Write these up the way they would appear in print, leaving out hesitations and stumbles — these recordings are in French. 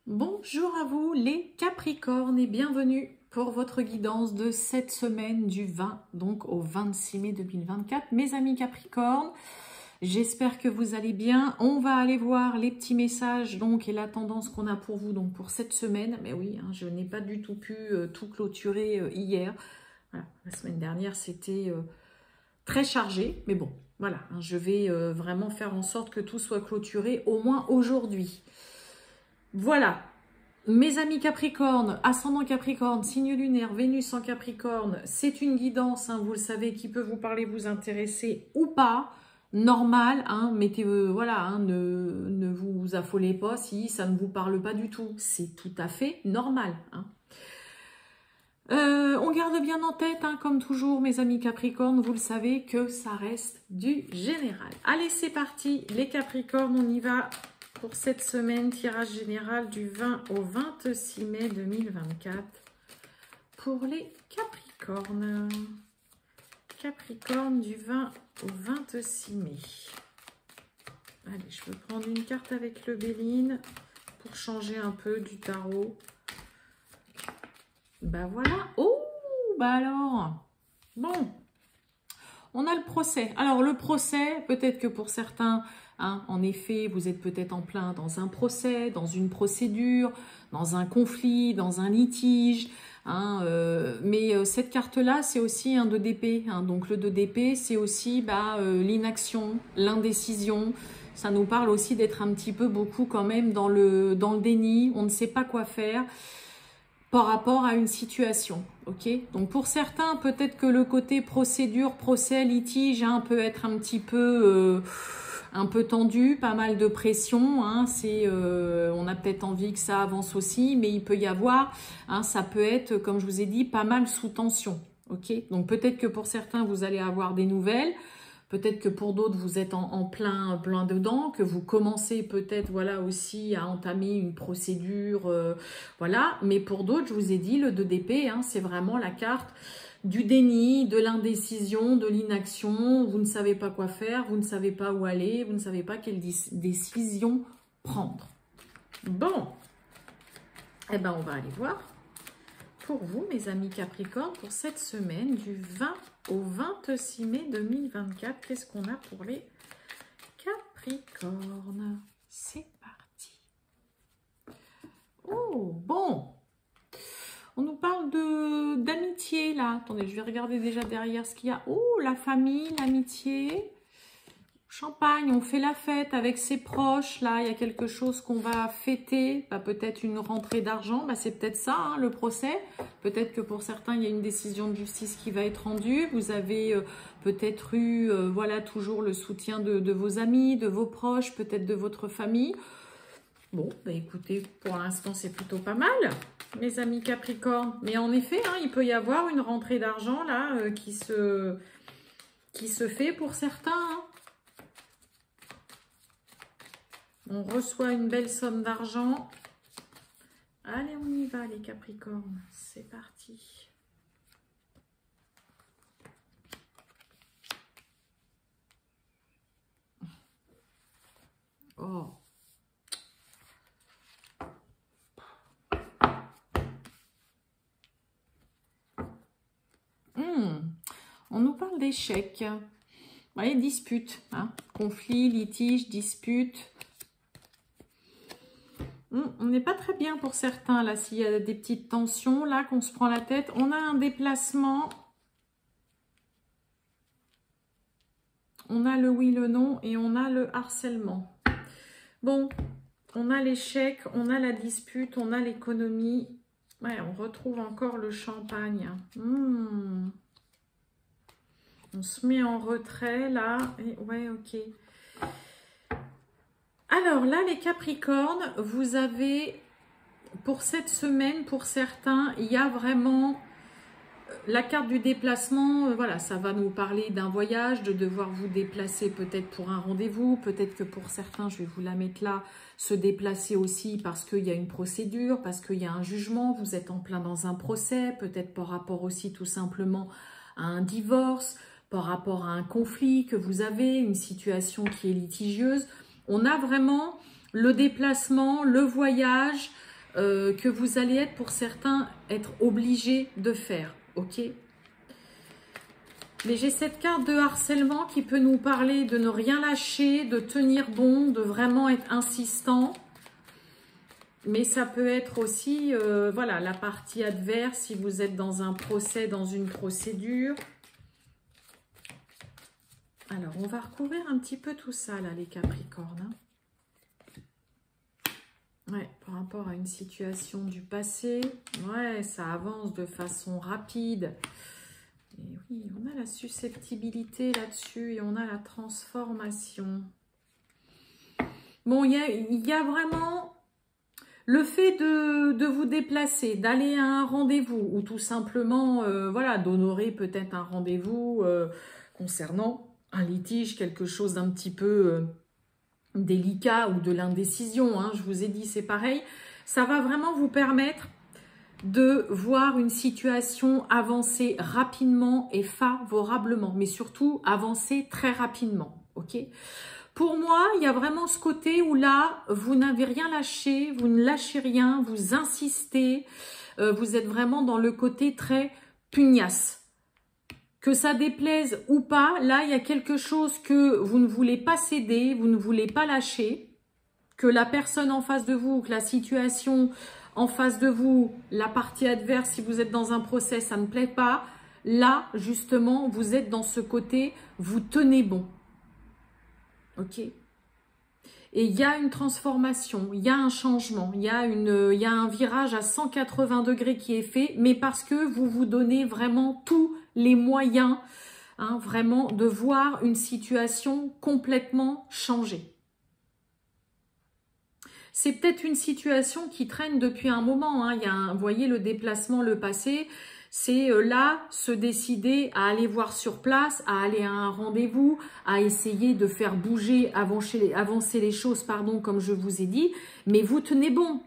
Bonjour à vous les Capricornes et bienvenue pour votre guidance de cette semaine du 20 donc au 26 mai 2024. Mes amis Capricornes, j'espère que vous allez bien. On va aller voir les petits messages donc et la tendance qu'on a pour vous donc pour cette semaine. Mais oui, je n'ai pas du tout pu tout clôturer hier. Voilà, la semaine dernière c'était très chargé, mais bon, voilà, je vais vraiment faire en sorte que tout soit clôturé au moins aujourd'hui. Voilà, mes amis Capricorne, ascendant Capricorne, signe lunaire, Vénus en Capricorne, c'est une guidance, vous le savez, qui peut vous parler, vous intéresser ou pas, normal, mettez, voilà, ne vous affolez pas si ça ne vous parle pas du tout, c'est tout à fait normal. On garde bien en tête, comme toujours, mes amis Capricornes, vous le savez, que ça reste du général. Allez, c'est parti, les Capricornes, on y va. Pour cette semaine, tirage général du 20 au 26 mai 2024 pour les Capricornes. Capricorne du 20 au 26 mai. Allez, je vais prendre une carte avec le Béline pour changer un peu du tarot. Bah voilà. Oh, bah alors. Bon. On a le procès. Alors, le procès, peut-être que pour certains... en effet, vous êtes peut-être en plein dans un procès, dans une procédure, dans un conflit, dans un litige. Mais cette carte-là, c'est aussi un 2 d'épée. Donc le 2 d'épée, c'est aussi l'inaction, l'indécision. Ça nous parle aussi d'être un petit peu beaucoup quand même dans le déni. On ne sait pas quoi faire par rapport à une situation, ok? Donc pour certains, peut-être que le côté procédure, procès, litige, peut être un petit peu... un peu tendu, pas mal de pression, on a peut-être envie que ça avance aussi, mais il peut y avoir, ça peut être, comme je vous ai dit, pas mal sous tension, ok? Donc peut-être que pour certains, vous allez avoir des nouvelles, peut-être que pour d'autres, vous êtes en plein dedans, que vous commencez peut-être, voilà, aussi à entamer une procédure, voilà, mais pour d'autres, je vous ai dit, le 2 d'épée, c'est vraiment la carte du déni, de l'indécision, de l'inaction, vous ne savez pas quoi faire, vous ne savez pas où aller, vous ne savez pas quelle décision prendre. Bon, eh ben on va aller voir pour vous, mes amis Capricorne, pour cette semaine du 20 au 26 mai 2024. Qu'est-ce qu'on a pour les Capricornes? C'est parti. Oh, bon. On nous parle d'amitié, là. Attendez, je vais regarder déjà derrière ce qu'il y a. Oh, la famille, l'amitié. Champagne, on fait la fête avec ses proches. Là, il y a quelque chose qu'on va fêter. Peut-être une rentrée d'argent. C'est peut-être ça, le procès. Peut-être que pour certains, il y a une décision de justice qui va être rendue. Vous avez peut-être eu, voilà, toujours le soutien de vos amis, de vos proches, peut-être de votre famille. Bon, écoutez, pour l'instant, c'est plutôt pas mal, mes amis Capricorne. Mais en effet, il peut y avoir une rentrée d'argent, là, qui se fait pour certains. On reçoit une belle somme d'argent. Allez, on y va, les Capricornes. C'est parti. Oh. On nous parle d'échecs. Vous voyez, dispute, conflit, litige, dispute. On n'est pas très bien pour certains, là, s'il y a des petites tensions, là, qu'on se prend la tête. On a un déplacement. On a le oui, le non et on a le harcèlement. Bon, on a l'échec, on a la dispute, on a l'économie. Ouais, on retrouve encore le champagne. On se met en retrait, là. Et ouais, ok. Alors là, les Capricornes, vous avez, pour cette semaine, pour certains, il y a vraiment la carte du déplacement. Voilà, ça va nous parler d'un voyage, de devoir vous déplacer peut-être pour un rendez-vous. Peut-être que pour certains, je vais vous la mettre là, se déplacer aussi parce qu'il y a une procédure, parce qu'il y a un jugement. Vous êtes en plein dans un procès, peut-être par rapport aussi tout simplement à un divorce, par rapport à un conflit que vous avez, une situation qui est litigieuse. On a vraiment le déplacement, le voyage, que vous allez être, pour certains, être obligés de faire, ok? Mais j'ai cette carte de harcèlement qui peut nous parler de ne rien lâcher, de tenir bon, de vraiment être insistant. Mais ça peut être aussi, voilà, la partie adverse, si vous êtes dans un procès, dans une procédure. Alors, on va recouvrir un petit peu tout ça, là, les Capricornes. Ouais, par rapport à une situation du passé. Ouais, ça avance de façon rapide. Et oui, on a la susceptibilité là-dessus et on a la transformation. Bon, il y a vraiment le fait de vous déplacer, d'aller à un rendez-vous ou tout simplement, voilà, d'honorer peut-être un rendez-vous concernant un litige, quelque chose d'un petit peu délicat ou de l'indécision. Hein, je vous ai dit, c'est pareil. Ça va vraiment vous permettre de voir une situation avancer rapidement et favorablement, mais surtout avancer très rapidement, ok? Pour moi, il y a vraiment ce côté où là, vous n'avez rien lâché, vous ne lâchez rien, vous insistez, vous êtes vraiment dans le côté très pugnace. Que ça déplaise ou pas, là, il y a quelque chose que vous ne voulez pas céder, vous ne voulez pas lâcher, que la personne en face de vous, que la situation en face de vous, la partie adverse, si vous êtes dans un procès, ça ne plaît pas. Là, justement, vous êtes dans ce côté, vous tenez bon. Ok? Et il y a une transformation, il y a un changement, il y a un virage à 180 degrés qui est fait, mais parce que vous vous donnez vraiment tous les moyens, hein, vraiment, de voir une situation complètement changer. C'est peut-être une situation qui traîne depuis un moment. Hein. Il y a vous voyez, le déplacement, le passé, c'est là, se décider à aller voir sur place, à aller à un rendez-vous, à essayer de faire bouger, avancer les choses, pardon, comme je vous ai dit. Mais vous tenez bon.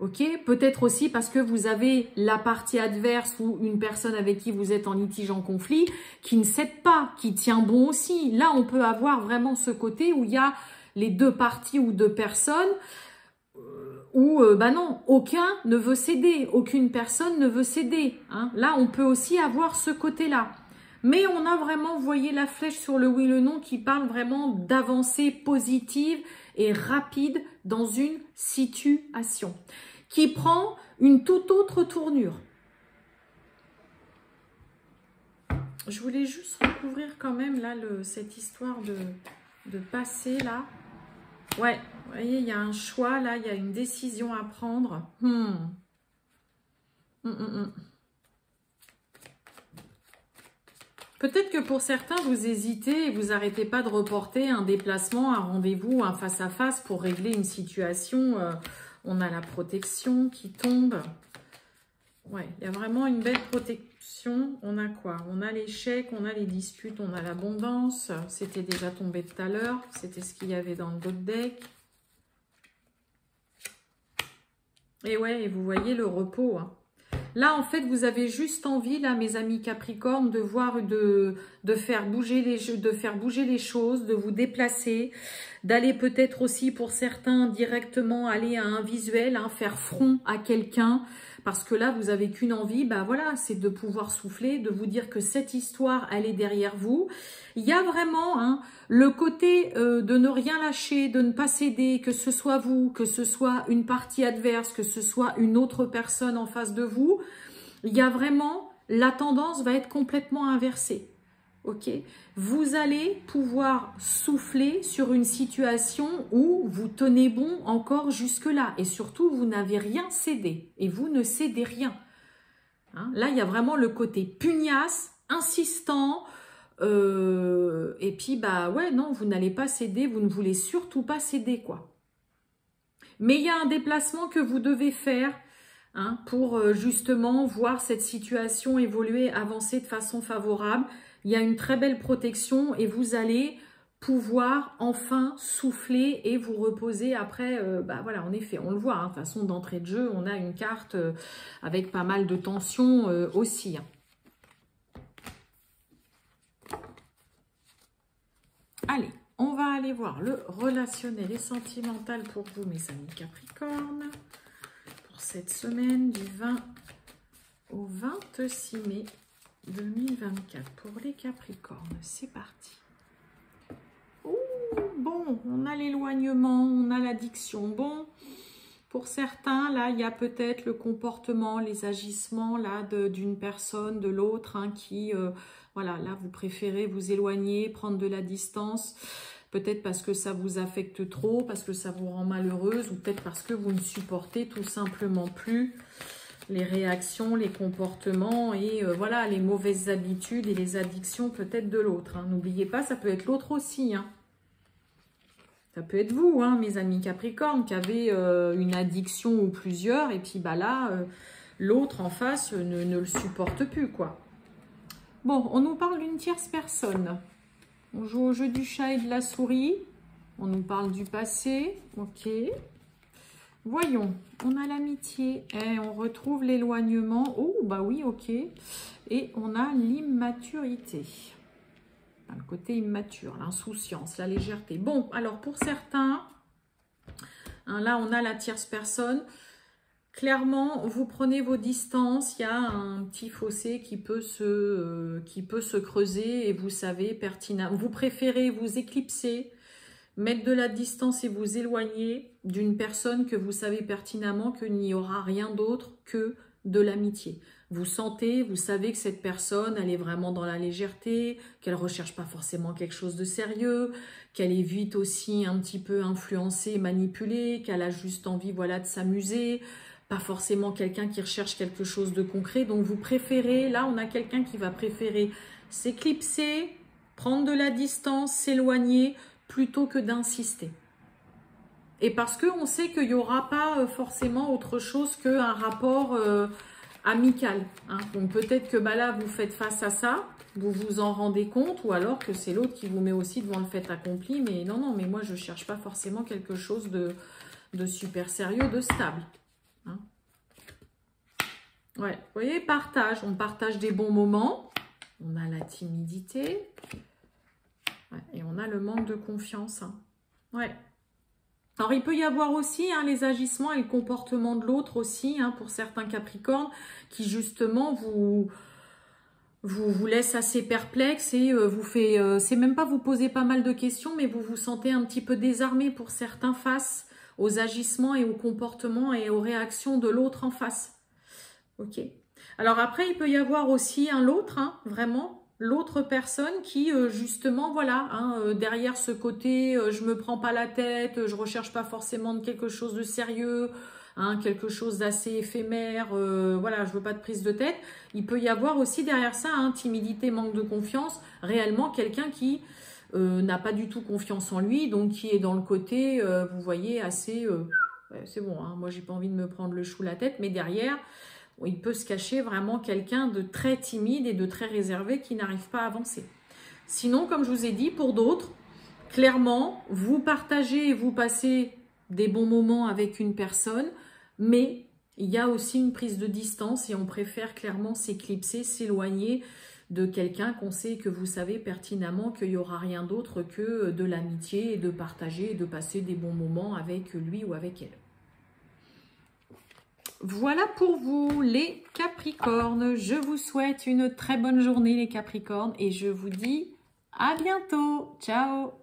Ok, peut-être aussi parce que vous avez la partie adverse ou une personne avec qui vous êtes en litige, en conflit, qui ne cède pas, qui tient bon aussi. Là, on peut avoir vraiment ce côté où il y a les deux parties ou deux personnes où, bah non, aucun ne veut céder, aucune personne ne veut céder. Hein. Là, on peut aussi avoir ce côté-là. Mais on a vraiment, vous voyez la flèche sur le oui, le non qui parle vraiment d'avancée positive et rapide dans une situation qui prend une toute autre tournure. Je voulais juste recouvrir quand même là cette histoire de passé là. Ouais, vous voyez, il y a un choix là, il y a une décision à prendre. Peut-être que pour certains, vous hésitez et vous n'arrêtez pas de reporter un déplacement, un rendez-vous, un face-à-face pour régler une situation. On a la protection qui tombe. Ouais, il y a vraiment une belle protection. On a quoi? On a l'échec, on a les disputes, on a l'abondance. C'était déjà tombé tout à l'heure. C'était ce qu'il y avait dans le dos de deck. Et ouais, et vous voyez le repos, hein. Là, en fait, vous avez juste envie, là, mes amis Capricorne, de voir, de faire bouger les choses, de vous déplacer, d'aller peut-être aussi, pour certains, directement aller à un visuel, hein, faire front à quelqu'un. Parce que là, vous n'avez qu'une envie, bah voilà, c'est de pouvoir souffler, de vous dire que cette histoire, elle est derrière vous. Il y a vraiment hein, le côté de ne rien lâcher, de ne pas céder, que ce soit vous, que ce soit une partie adverse, que ce soit une autre personne en face de vous. Il y a vraiment, la tendance va être complètement inversée. Ok, vous allez pouvoir souffler sur une situation où vous tenez bon encore jusque-là. Et surtout, vous n'avez rien cédé. Et vous ne cédez rien. Hein, là, il y a vraiment le côté pugnace, insistant. Et puis, bah ouais, non, vous n'allez pas céder. Vous ne voulez surtout pas céder, quoi. Mais il y a un déplacement que vous devez faire hein, pour justement voir cette situation évoluer, avancer de façon favorable. Il y a une très belle protection et vous allez pouvoir enfin souffler et vous reposer après. Bah voilà, en effet, on le voit, hein, de façon d'entrée de jeu, on a une carte avec pas mal de tension aussi. Hein. Allez, on va aller voir le relationnel et sentimental pour vous, mes amis Capricorne. Pour cette semaine du 20 au 26 mai 2024 pour les Capricornes. C'est parti. Ouh, bon, on a l'éloignement, on a l'addiction. Bon, pour certains, là, il y a peut-être le comportement, les agissements là d'une personne, de l'autre, hein, qui, voilà, là, vous préférez vous éloigner, prendre de la distance. Peut-être parce que ça vous affecte trop, parce que ça vous rend malheureuse, ou peut-être parce que vous ne supportez tout simplement plus les réactions, les comportements et voilà, les mauvaises habitudes et les addictions peut-être de l'autre. Hein. N'oubliez pas, ça peut être l'autre aussi. Hein. Ça peut être vous, hein, mes amis Capricornes, qui avez une addiction ou plusieurs, et puis bah là, l'autre en face ne le supporte plus, quoi. Bon, on nous parle d'une tierce personne. On joue au jeu du chat et de la souris. On nous parle du passé. Ok. Voyons. On a l'amitié. Et on retrouve l'éloignement. Oh, bah oui, ok. Et on a l'immaturité. Le côté immature, l'insouciance, la légèreté. Bon, alors pour certains, hein, là, on a la tierce personne. Clairement, vous prenez vos distances, il y a un petit fossé qui peut se creuser et vous savez pertinemment. Vous préférez vous éclipser, mettre de la distance et vous éloigner d'une personne que vous savez pertinemment qu'il n'y aura rien d'autre que de l'amitié. Vous sentez, vous savez que cette personne, elle est vraiment dans la légèreté, qu'elle ne recherche pas forcément quelque chose de sérieux, qu'elle est vite aussi un petit peu influencée, manipulée, qu'elle a juste envie, voilà, de s'amuser. Pas forcément quelqu'un qui recherche quelque chose de concret. Donc, vous préférez, là, on a quelqu'un qui va préférer s'éclipser, prendre de la distance, s'éloigner, plutôt que d'insister. Et parce qu'on sait qu'il n'y aura pas forcément autre chose qu'un rapport amical. Hein. Donc, peut-être que bah, là, vous faites face à ça, vous vous en rendez compte, ou alors que c'est l'autre qui vous met aussi devant le fait accompli. Mais non, non, mais moi, je ne cherche pas forcément quelque chose de super sérieux, de stable. Hein. Ouais, vous voyez, partage. On partage des bons moments. On a la timidité. Ouais, et on a le manque de confiance. Hein. Ouais. Alors, il peut y avoir aussi hein, les agissements et le comportement de l'autre aussi, hein, pour certains Capricornes, qui justement vous laisse assez perplexe et vous fait, c'est même pas vous poser pas mal de questions, mais vous vous sentez un petit peu désarmé pour certains face aux agissements et aux comportements et aux réactions de l'autre en face. Ok. Alors après, il peut y avoir aussi l'autre, hein, vraiment, l'autre personne qui, justement, voilà, hein, derrière ce côté, je me prends pas la tête, je recherche pas forcément de quelque chose de sérieux, hein, quelque chose d'assez éphémère, voilà, je veux pas de prise de tête. Il peut y avoir aussi derrière ça, hein, timidité, manque de confiance, réellement quelqu'un qui n'a pas du tout confiance en lui, donc qui est dans le côté, vous voyez, assez, c'est bon, hein, moi j'ai pas envie de me prendre le chou la tête, mais derrière, il peut se cacher vraiment quelqu'un de très timide et de très réservé qui n'arrive pas à avancer. Sinon, comme je vous ai dit, pour d'autres, clairement, vous partagez et vous passez des bons moments avec une personne, mais il y a aussi une prise de distance et on préfère clairement s'éclipser, s'éloigner de quelqu'un qu'on sait que vous savez pertinemment qu'il n'y aura rien d'autre que de l'amitié et de partager et de passer des bons moments avec lui ou avec elle. Voilà pour vous les Capricornes. Je vous souhaite une très bonne journée les Capricornes et je vous dis à bientôt. Ciao!